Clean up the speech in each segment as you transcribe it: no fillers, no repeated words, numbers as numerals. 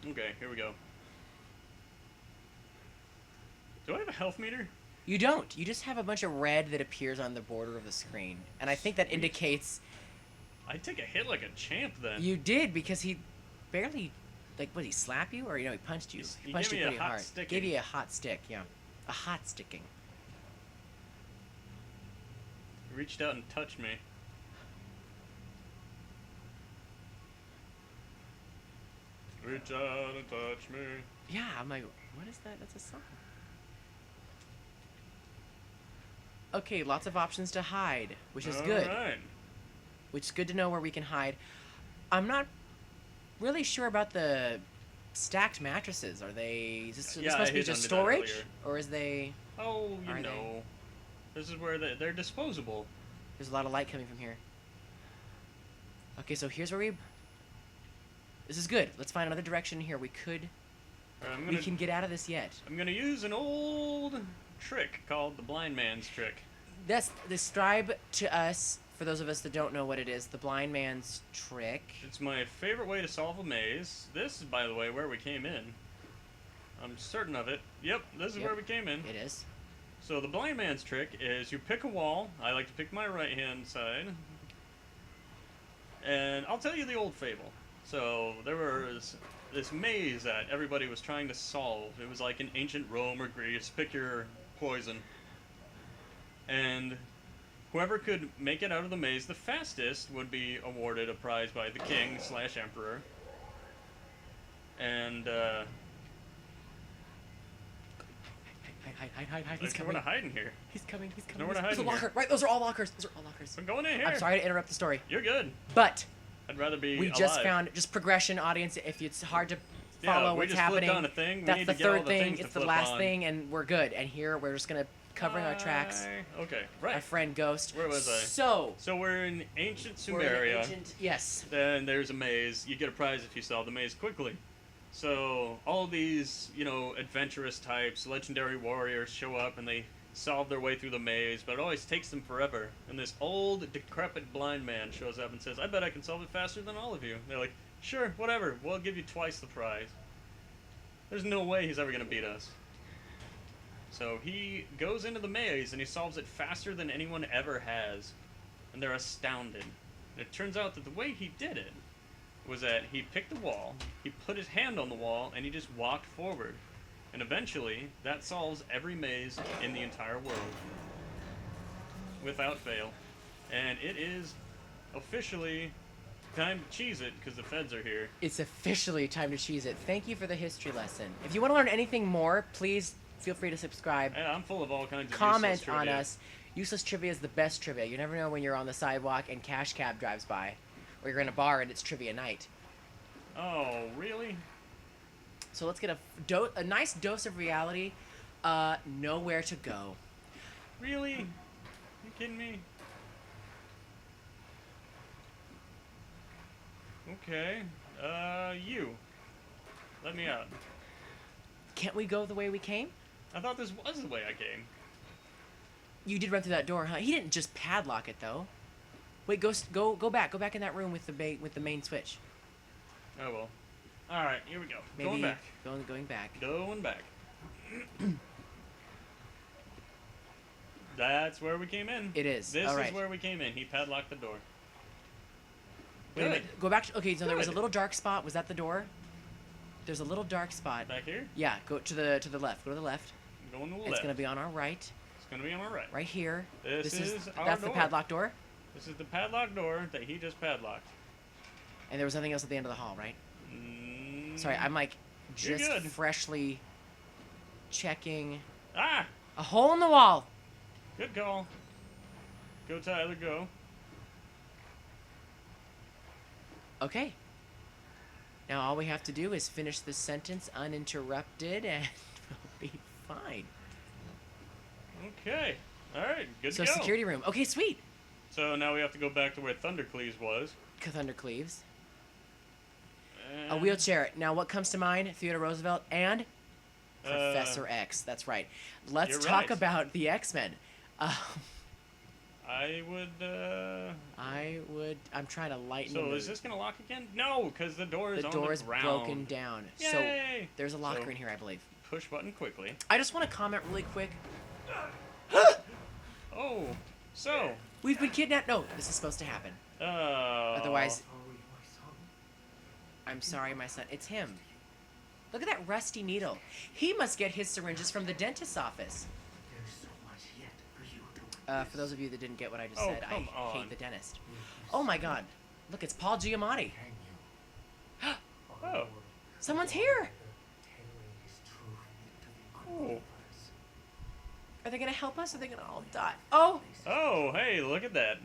Okay, here we go. Do I have a health meter? You don't. You just have a bunch of red that appears on the border of the screen. And I think that Sweet. indicates I take a hit like a champ then. you did because he barely, like, what, did he slap you? Or, he punched you. He Punched gave you me a pretty hot hard. sticking. Gave you a hot stick, yeah. A hot sticking. He reached out and touched me. Reach out and touch me. Yeah, I'm like, what is that? That's a song. Okay, lots of options to hide, which is good. Alright. Which is good to know where we can hide. I'm not really sure about the stacked mattresses. Are they? Is this, Yeah, this I must be hit just under that storage, earlier. or is they? Oh, you Are they? know. This is where they're disposable. There's a lot of light coming from here. Okay, so here's where we. This is good. Let's find another direction here. We could. Alright, We can get out of this yet. I'm gonna use an old trick called the blind man's trick. That's describe to us, for those of us that don't know what it is, the blind man's trick. It's my favorite way to solve a maze. This is, by the way, where we came in. I'm certain of it. Yep, this is Yep. where we came in. It is. So the blind man's trick is you pick a wall. I like to pick my right-hand side. And I'll tell you the old fable. So there was this maze that everybody was trying to solve. It was like in ancient Rome or Greece. Pick your poison. And whoever could make it out of the maze the fastest would be awarded a prize by the king / emperor. And Hide. He's there's nowhere coming. to hide in here. He's coming. He's coming. nowhere to There's hide a in here. locker. Right, those are all lockers. Those are all lockers. I'm going in here. I'm sorry to interrupt the story, You're good. but I'd rather be we alive. just found just progression, audience. If it's hard to follow we what's just happening, flipped on a thing. We that's need the to get all third the thing. things to It's the flip last on. thing, and we're good. And here we're just gonna covering our tracks. Okay, Our right. friend Ghost. Where was I? So So we're in ancient we're in Sumeria. ancient. Yes. Then there's a maze. You get a prize if you solve the maze quickly. So all these, adventurous types, legendary warriors show up and they solve their way through the maze, but it always takes them forever. And this old, decrepit blind man shows up and says, "I bet I can solve it faster than all of you." They're like, "Sure, whatever. We'll give you twice the prize." There's no way he's ever gonna beat us. So he goes into the maze and he solves it faster than anyone ever has. And they're astounded. And it turns out that the way he did it was that he picked a wall, he put his hand on the wall, and he just walked forward. And eventually, that solves every maze in the entire world. Without fail. And it is officially time to cheese it, because the feds are here. It's officially time to cheese it. Thank you for the history lesson. If you want to learn anything more, please feel free to subscribe. And I'm full of all kinds of Comment useless on trivia. us. Useless trivia is the best trivia. You never know when you're on the sidewalk and Cash Cab drives by, or you're in a bar and it's trivia night. Oh, really? So let's get a nice dose of reality. Nowhere to go. Really? You kidding me? Okay. You. Let me out. Can't we go the way we came? I thought this was the way I came. You did run through that door, huh? He didn't just padlock it though. Wait, go back in that room with the main switch. Oh well. Alright, here we go. Maybe Going back. Going back. Going back. That's where we came in. It is. This All is right. where we came in. He padlocked the door. Wait a minute. Go back. Okay, so there was a Good. little dark spot. Was that the door? There's a little dark spot. Back here? Yeah, go to the left. Go to the left. Going to the It's left. gonna be on our right, It's gonna be on our right. right here. This is our that's the door. padlock door. This is the padlocked door that he just padlocked. And there was nothing else at the end of the hall, right? Mm, Sorry, I'm like You're just good. freshly checking Ah! a hole in the wall. Good call. Go, Tyler, go. Okay. Now all we have to do is finish this sentence uninterrupted, and we'll be fine. Okay. Alright, good So to go. security room. Okay, sweet. So now we have to go back to where Thundercleaves was. Thunder Cleaves. A And, wheelchair. Now, what comes to mind? Theodore Roosevelt and Professor X. That's right. Let's you're talk right. about the X-Men. I would. I'm trying to lighten the So mood. is this gonna lock again? No, because the door is The on door the is ground. broken down. Yay! So there's a locker So- in here, I believe. Push button quickly. I just want to comment really quick. Oh, so. We've been kidnapped. No, this is supposed to happen. Otherwise, I'm sorry, my son. It's him. Look at that rusty needle. He must get his syringes from the dentist's office. For those of you that didn't get what I just Oh, said, I come on. hate the dentist. Oh my God! Look, it's Paul Giamatti. Oh. Someone's here. Oh. Are they gonna help us? Or are they gonna all die? Oh, Oh, hey, look at that.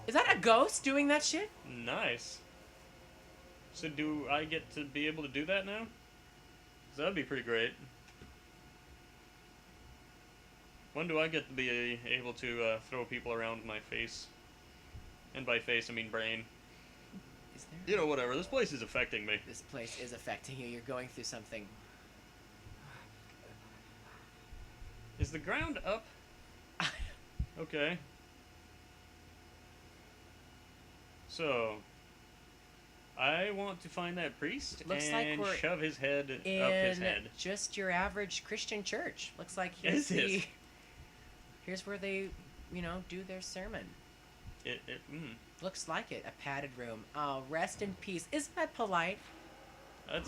is that a ghost doing that shit? Nice. So do I get to be able to do that now? 'Cause that'd be pretty great. When do I get to be able to throw people around my face? And by face, I mean brain. Is there? You know, whatever. This place is affecting me. This place is affecting you. You're going through something. Is the ground up? Okay. So, I want to find that priest Looks like and we're shove his head up In his head. just your average Christian church. Looks like Is it? here's where they, do their sermon. Looks like it. A padded room. Oh, rest in peace. Isn't that polite?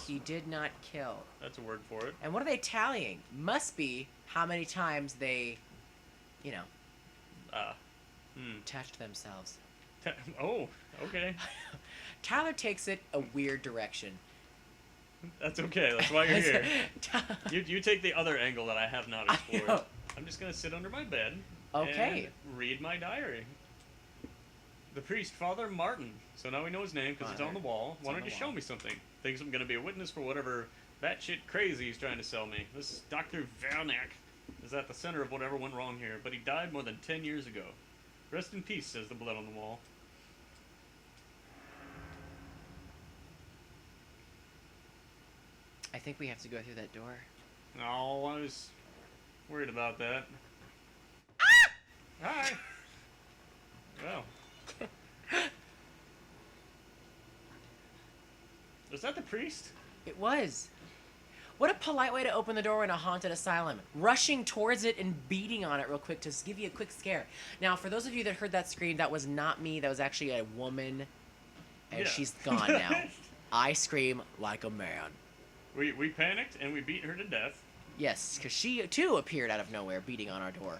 He did not kill. That's a word for it. And what are they tallying? Must be how many times they, touched themselves. Oh, okay. Tyler takes it a weird direction. That's okay. That's why you're here. You take the other angle that I have not explored. I'm just gonna sit under my bed. Okay. And read my diary. The priest, Father Martin. So now we know his name because it's on the wall. Wanted to show me something. Thinks I'm gonna be a witness for whatever batshit crazy he's trying to sell me. This Dr. Valnak is at the center of whatever went wrong here, but he died more than 10 years ago. Rest in peace, says the blood on the wall. I think we have to go through that door. Oh, I was worried about that. Hi. Well. Was that the priest? It was. What a polite way to open the door in a haunted asylum. Rushing towards it and beating on it real quick to give you a quick scare. Now, for those of you that heard that scream, that was not me. That was actually a woman. And Yeah. she's gone now. I scream like a man. We panicked and we beat her to death. Yes, because she too appeared out of nowhere beating on our door.